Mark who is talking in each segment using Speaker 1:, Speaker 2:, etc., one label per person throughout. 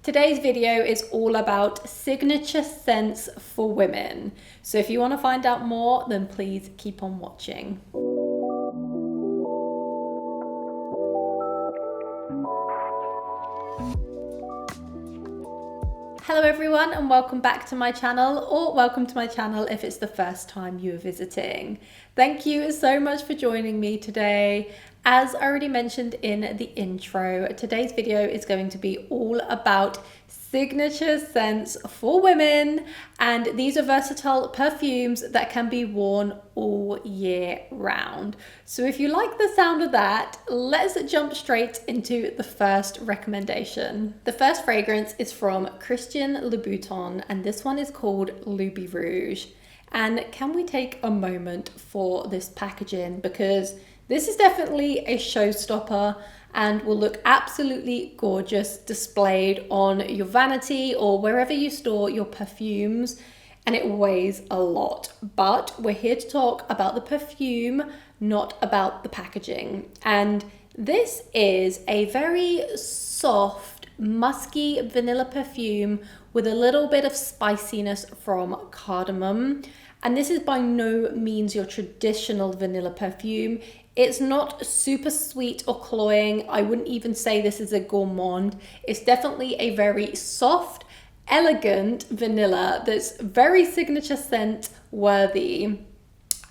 Speaker 1: Today's video is all about signature scents for women. So if you want to find out more, then please keep on watching. Hello everyone and welcome back to my channel, or welcome to my channel if it's the first time you are visiting. Thank you so much for joining me today. As I already mentioned in the intro, today's video is going to be all about signature scents for women, and these are versatile perfumes that can be worn all year round. So if you like the sound of that, let's jump straight into the first recommendation. The first fragrance is from Christian Louboutin, and this one is called Loubirouge. And can we take a moment for this packaging, because this is definitely a showstopper and will look absolutely gorgeous displayed on your vanity or wherever you store your perfumes, and it weighs a lot. But we're here to talk about the perfume, not about the packaging. And this is a very soft, musky vanilla perfume with a little bit of spiciness from cardamom. And this is by no means your traditional vanilla perfume. It's not super sweet or cloying. I wouldn't even say this is a gourmand. It's definitely a very soft, elegant vanilla that's very signature scent worthy.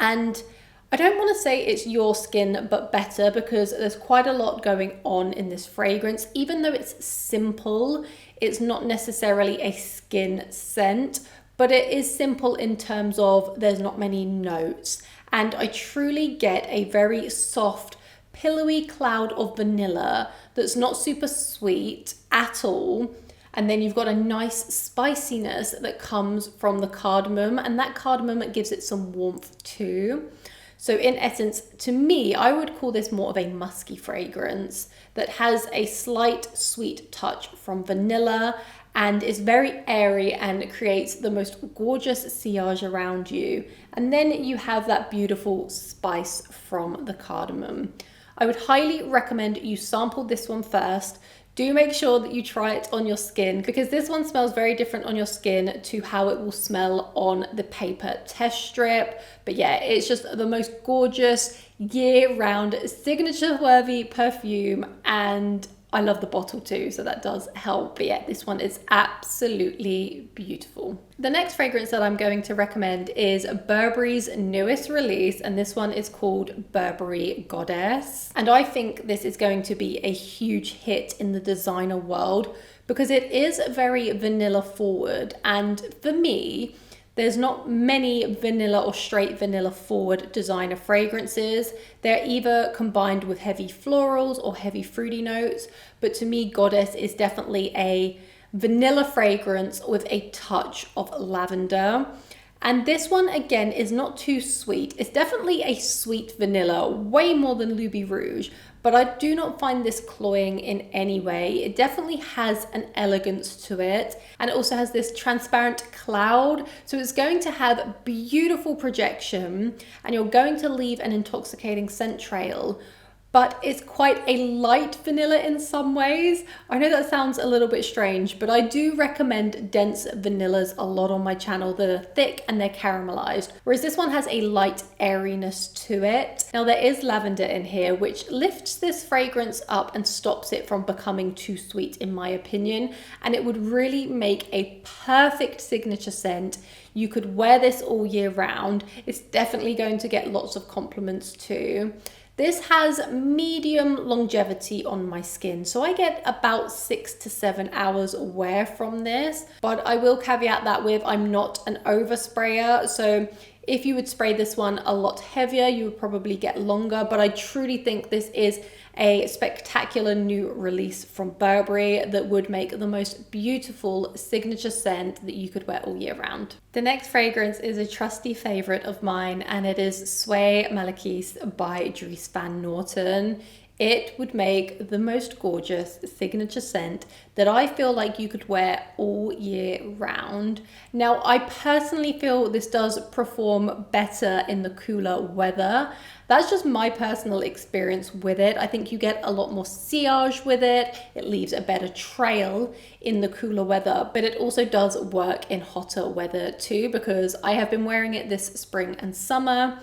Speaker 1: And I don't want to say it's your skin but better, because there's quite a lot going on in this fragrance. Even though it's simple, it's not necessarily a skin scent, but it is simple in terms of there's not many notes. And I truly get a very soft, pillowy cloud of vanilla that's not super sweet at all. And then you've got a nice spiciness that comes from the cardamom, and that cardamom gives it some warmth too. So in essence, to me, I would call this more of a musky fragrance that has a slight sweet touch from vanilla and is very airy and creates the most gorgeous sillage around you. And then you have that beautiful spice from the cardamom. I would highly recommend you sample this one first. Do make sure that you try it on your skin, because this one smells very different on your skin to how it will smell on the paper test strip. But yeah, it's just the most gorgeous year-round signature worthy perfume, and I love the bottle too, so that does help. But yeah, this one is absolutely beautiful. The next fragrance that I'm going to recommend is Burberry's newest release, and this one is called Burberry Goddess. And I think this is going to be a huge hit in the designer world, because it is very vanilla forward, and for me, there's not many vanilla or straight vanilla forward designer fragrances. They're either combined with heavy florals or heavy fruity notes. But to me, Goddess is definitely a vanilla fragrance with a touch of lavender. And this one, again, is not too sweet. It's definitely a sweet vanilla, way more than Loubirouge, but I do not find this cloying in any way. It definitely has an elegance to it, and it also has this transparent cloud, so it's going to have beautiful projection, and you're going to leave an intoxicating scent trail. But it's quite a light vanilla in some ways. I know that sounds a little bit strange, but I do recommend dense vanillas a lot on my channel that are thick and they're caramelized, whereas this one has a light airiness to it. Now there is lavender in here, which lifts this fragrance up and stops it from becoming too sweet in my opinion, and it would really make a perfect signature scent. You could wear this all year round. It's definitely going to get lots of compliments too. This has medium longevity on my skin, so I get about 6 to 7 hours wear from this, but I will caveat that with I'm not an oversprayer, so if you would spray this one a lot heavier, you would probably get longer, but I truly think this is a spectacular new release from Burberry that would make the most beautiful signature scent that you could wear all year round. The next fragrance is a trusty favorite of mine, and it is Soie Malaquais by Dries van Noten. it would make the most gorgeous signature scent that I feel like you could wear all year round. Now, I personally feel this does perform better in the cooler weather. That's just my personal experience with it. I think you get a lot more sillage with it. It leaves a better trail in the cooler weather, but it also does work in hotter weather too, because I have been wearing it this spring and summer.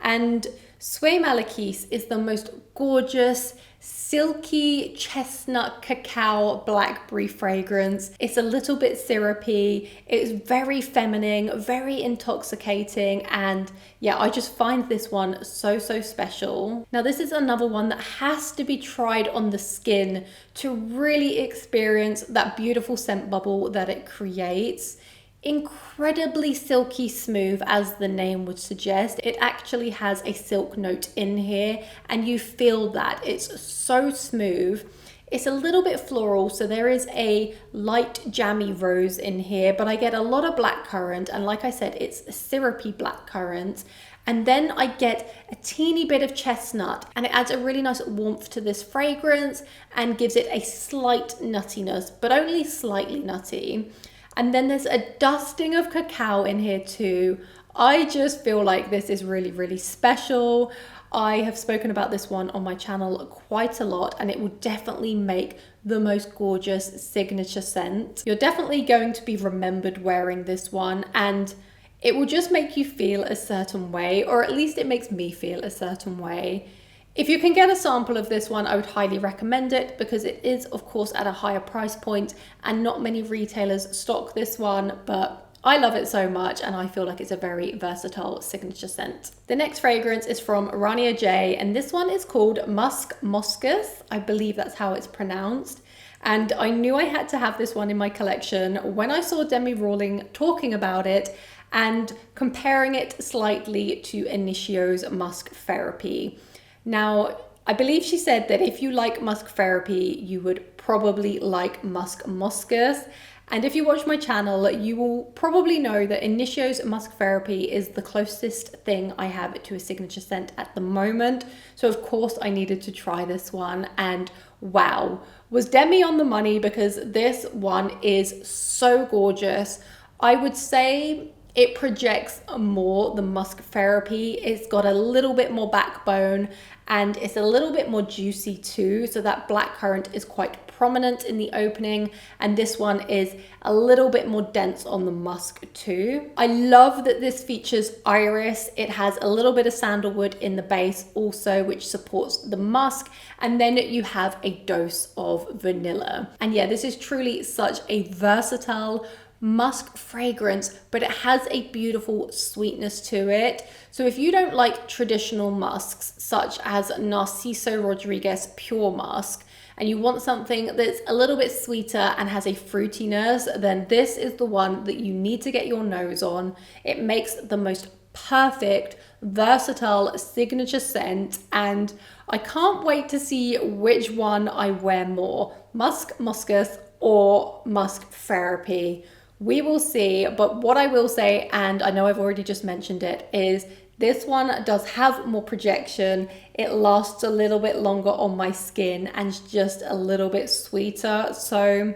Speaker 1: And Soie Malaquais is the most gorgeous, silky chestnut cacao blackberry fragrance. It's a little bit syrupy. It's very feminine, very intoxicating. And yeah, I just find this one so, so special. Now, this is another one that has to be tried on the skin to really experience that beautiful scent bubble that it creates. Incredibly silky smooth, as the name would suggest. It actually has a silk note in here, and you feel that. It's so smooth. It's a little bit floral, so there is a light jammy rose in here, but I get a lot of blackcurrant, and like I said, it's syrupy blackcurrant. And then I get a teeny bit of chestnut, and it adds a really nice warmth to this fragrance and gives it a slight nuttiness, but only slightly nutty. And then there's a dusting of cacao in here too. I just feel like this is really, really special. I have spoken about this one on my channel quite a lot, and it will definitely make the most gorgeous signature scent. You're definitely going to be remembered wearing this one, and it will just make you feel a certain way, or at least it makes me feel a certain way. If you can get a sample of this one, I would highly recommend it, because it is, of course, at a higher price point and not many retailers stock this one, but I love it so much and I feel like it's a very versatile signature scent. The next fragrance is from Rania J, and this one is called Moschus. I believe that's how it's pronounced. And I knew I had to have this one in my collection when I saw Demi Rawling talking about it and comparing it slightly to Initio's Musc Therapy. Now, I believe she said that if you like Musc Therapy, you would probably like Moschus. And if you watch my channel, you will probably know that Initio's Musc Therapy is the closest thing I have to a signature scent at the moment. So of course I needed to try this one, and wow, was Demi on the money, because this one is so gorgeous. I would say it projects more than Musc Therapy. It's got a little bit more backbone and it's a little bit more juicy too. So that blackcurrant is quite prominent in the opening, and this one is a little bit more dense on the musk too. I love that this features iris. It has a little bit of sandalwood in the base also, which supports the musk, and then you have a dose of vanilla. And yeah, this is truly such a versatile musk fragrance, but it has a beautiful sweetness to it. So if you don't like traditional musks such as Narciso Rodriguez Pure Musk, and you want something that's a little bit sweeter and has a fruitiness, then this is the one that you need to get your nose on. It makes the most perfect, versatile signature scent, and I can't wait to see which one I wear more, Moschus or Musc Therapy. We will see, but what I will say, and I know I've already just mentioned it, is this one does have more projection. It lasts a little bit longer on my skin and is just a little bit sweeter. So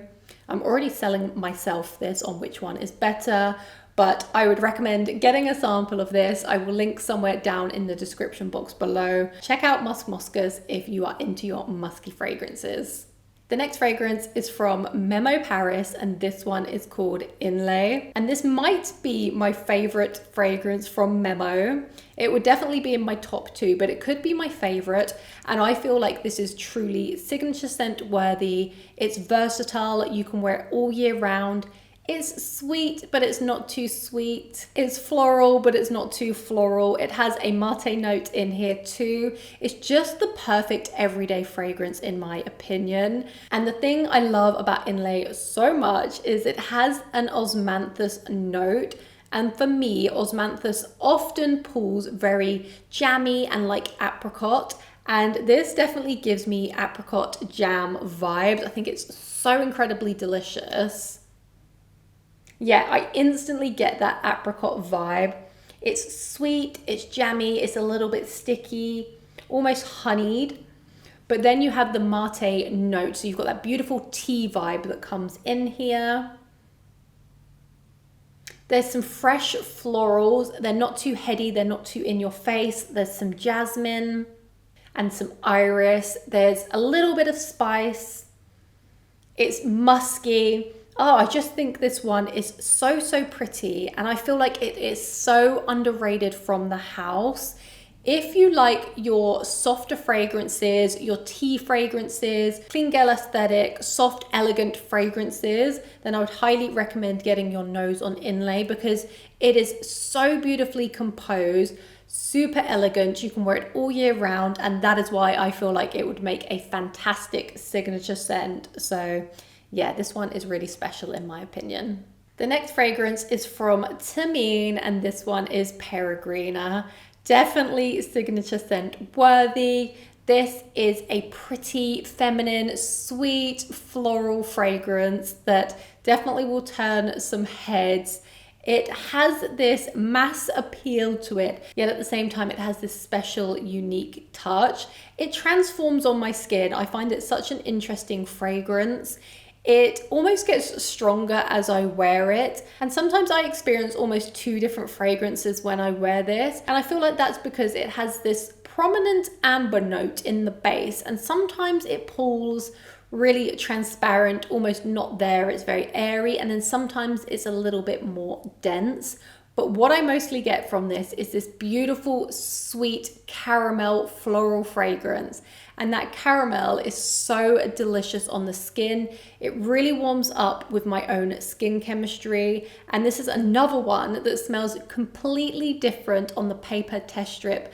Speaker 1: I'm already selling myself this on which one is better, but I would recommend getting a sample of this. I will link somewhere down in the description box below. Check out Moschus if you are into your musky fragrances. The next fragrance is from Memo Paris, and this one is called Inle. And this might be my favorite fragrance from Memo. It would definitely be in my top 2, but it could be my favorite. And I feel like this is truly signature scent worthy. It's versatile. You can wear it all year round. It's sweet, but it's not too sweet. It's floral, but it's not too floral. It has a mate note in here too. It's just the perfect everyday fragrance in my opinion. And the thing I love about Inle so much is it has an osmanthus note. And for me, osmanthus often pulls very jammy and like apricot. And this definitely gives me apricot jam vibes. I think it's so incredibly delicious. Yeah, I instantly get that apricot vibe. It's sweet, it's jammy, it's a little bit sticky, almost honeyed, But then you have the mate note. So you've got that beautiful tea vibe that comes in here. There's some fresh florals. They're not too heady. They're not too in your face. There's some jasmine and some iris. There's a little bit of spice. It's musky. Oh, I just think this one is so, so pretty. And I feel like it is so underrated from the house. If you like your softer fragrances, your tea fragrances, clean girl aesthetic, soft, elegant fragrances, then I would highly recommend getting your nose on Inle because it is so beautifully composed, super elegant. You can wear it all year round, and that is why I feel like it would make a fantastic signature scent. So yeah, this one is really special in my opinion. The next fragrance is from Thameen, and this one is Peregrina. Definitely signature scent worthy. This is a pretty, feminine, sweet, floral fragrance that definitely will turn some heads. It has this mass appeal to it, yet at the same time, it has this special, unique touch. It transforms on my skin. I find it such an interesting fragrance. It almost gets stronger as I wear it. And sometimes I experience almost two different fragrances when I wear this. And I feel like that's because it has this prominent amber note in the base. And sometimes it pulls really transparent, almost not there. It's very airy. And then sometimes it's a little bit more dense. But what I mostly get from this is this beautiful, sweet caramel floral fragrance. And that caramel is so delicious on the skin. It really warms up with my own skin chemistry. And this is another one that smells completely different on the paper test strip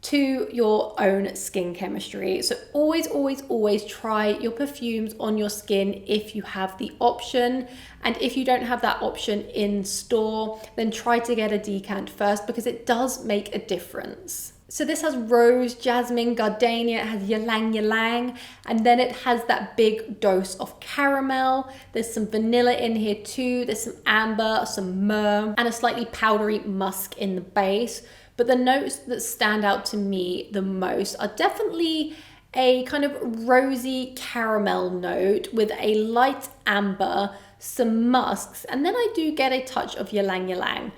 Speaker 1: to your own skin chemistry. So always, always, always try your perfumes on your skin if you have the option. And if you don't have that option in store, then try to get a decant first because it does make a difference. So this has rose, jasmine, gardenia, it has ylang ylang, and then it has that big dose of caramel. There's some vanilla in here too. There's some amber, some myrrh, and a slightly powdery musk in the base. But the notes that stand out to me the most are definitely a kind of rosy caramel note with a light amber, some musks, and then I do get a touch of ylang ylang.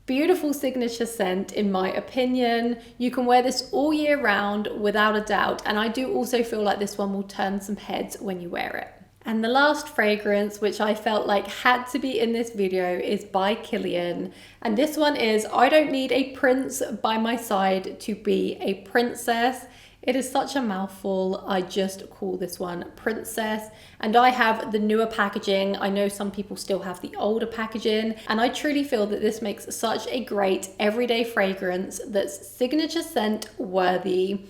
Speaker 1: Beautiful signature scent in my opinion. You can wear this all year round without a doubt, and I do also feel like this one will turn some heads when you wear it. And the last fragrance, which I felt like had to be in this video, is by Kilian. And this one is I Don't Need a Prince by My Side to Be a Princess. It is such a mouthful. I just call this one Princess. And I have the newer packaging. I know some people still have the older packaging. And I truly feel that this makes such a great everyday fragrance that's signature scent worthy.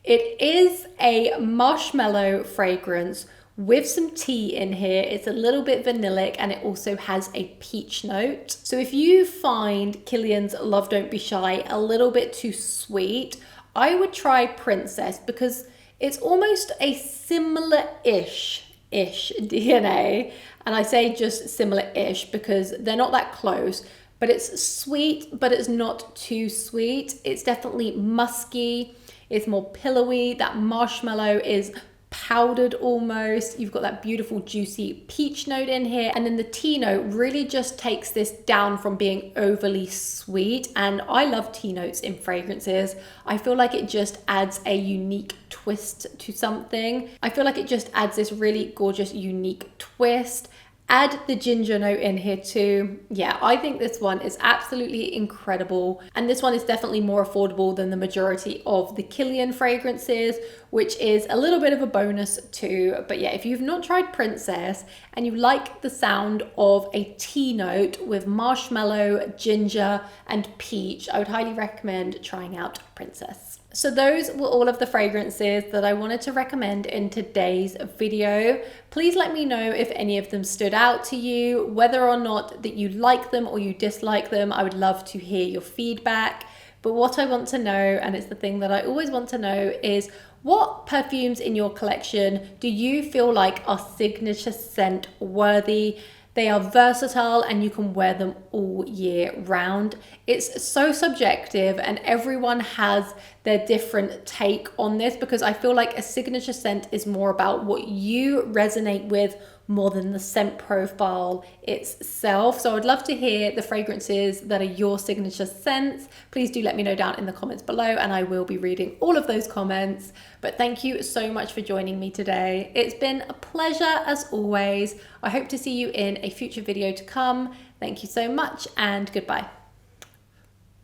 Speaker 1: It is a marshmallow fragrance with some tea in here. It's a little bit vanillic and it also has a peach note. So if you find Kilian's Love Don't Be Shy a little bit too sweet, I would try Princess because it's almost a similar-ish DNA. And I say just similar-ish because they're not that close, but it's sweet, but it's not too sweet. It's definitely musky. It's more pillowy. That marshmallow is powdered almost. You've got that beautiful juicy peach note in here, and then the tea note really just takes this down from being overly sweet. And I love tea notes in fragrances. I feel like it just adds a unique twist to something. I feel like it just adds this really gorgeous unique twist. Add the ginger note in here too. Yeah, I think this one is absolutely incredible. And this one is definitely more affordable than the majority of the Kilian fragrances, which is a little bit of a bonus too. But yeah, if you've not tried Princess and you like the sound of a tea note with marshmallow, ginger, and peach, I would highly recommend trying out Princess. So those were all of the fragrances that I wanted to recommend in today's video. Please let me know if any of them stood out to you, whether or not that you like them or you dislike them. I would love to hear your feedback. But what I want to know, and it's the thing that I always want to know, is what perfumes in your collection do you feel like are signature scent worthy? They are versatile and you can wear them all year round. It's so subjective and everyone has their different take on this, because I feel like a signature scent is more about what you resonate with more than the scent profile itself. So I'd love to hear the fragrances that are your signature scents. Please do let me know down in the comments below, and I will be reading all of those comments. But thank you so much for joining me today. It's been a pleasure as always. I hope to see you in a future video to come. Thank you so much and goodbye.